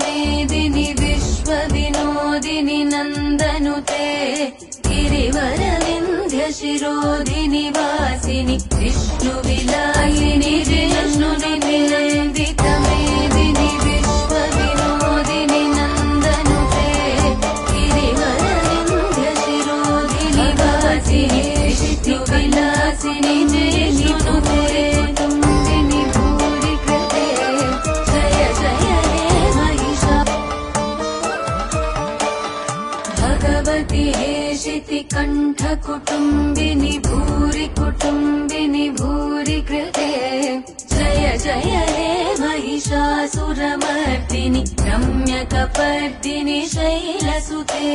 मेदिनि विश्वविनोदिनि नन्दनुते गिरिवरविन्ध्यशिरोधिनि वासिनि विष्णुविलासिनि विष्णुनिनन्दितमेदिनि विश्वविनोदिनि नन्दनुते गिरिवरविन्ध्यशिरोधिनि वासिनि विष्णुविलासिनि विष्णुनुते भगवति हेशिति कंठ कुटुंबिनि भूरि कुटुंबिनि भूरि कृते जय जय हे महिषासुरमर्दिनि रम्यकपर्दिनि शैलसुते।